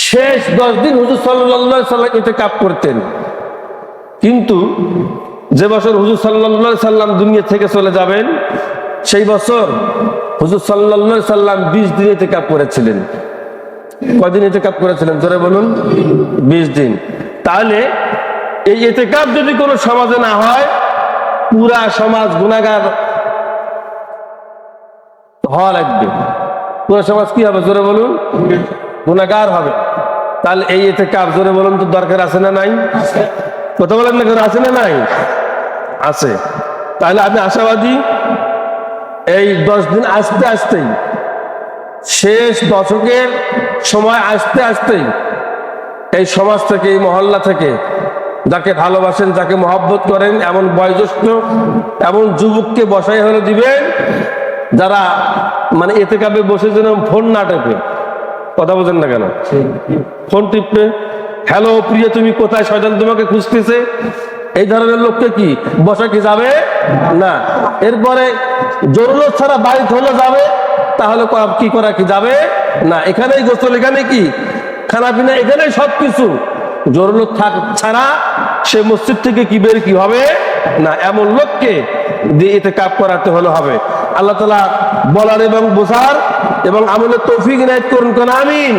শেষ 10 দিন হুজুর সাল্লাল্লাহু আলাইহি সাল্লাম ইতিকাফ করতেন। কিন্তু যে বছর হুজুর সাল্লাল্লাহু আলাইহি সাল্লাম দুনিয়া থেকে চলে যাবেন, সেই বছর হুজুর সাল্লাল্লাহু আলাইহি সাল্লাম 20 দিন ইতিকাফ করেছিলেন। কয়দিন ইতিকাফ করেছিলেন জোরে বলুন? 20 দিন। তাহলে এই ইতিকাফ যদি কোনো সমাজে না হয়, পুরা সমাজ গুনাহগার হওয়া লাগবে। পুরা সমাজ কি হবে জোরে বলুন? গুনাহগার হবে। তাহলে এই ইতিকাফ জোরে বলুন তো দরকার আছে না নাই? কথা বলেন না, কেন আছে না নাই? আছে। তাহলে আমি আশাবাদী এই 10 দিন আসতে আসতেই, শেষ দশকের সময় আসতে আসতেই এই সমাজ থেকে, এই মহল্লা থেকে যাকে ভালোবাসেন, যাকে মহব্বত করেন, এমন বয়োজ্যেষ্ঠ, এমন যুবককে বসাই হলে দিবেন যারা মানে ইতিকাফে বসে যেন ফোন না টেপে। কথা বোঝেন না কেন? ফোন টিপবে, হ্যালো প্রিয় তুমি কোথায়, শয়তান তোমাকে খুঁজতেছে, এই ধরনের লোককে কি বসা কি যাবে না। এরপরে জরুরত ছাড়া বাড়ি হলে যাবে, তাহলে কি করা কি যাবে না। এখানেই গোসল, এখানে কি খানা পিনা, এখানেই সবকিছু। জরুরত ছাড়া সে মসজিদ থেকে কি বের কি হবে না, এমন লোককে দিয়ে ইতিকাফ করাতে হলে হবে। আল্লাহ তাআলা বলার এবং বোঝার এবং আমলের তৌফিক ইনায়েত করুন, আমিন।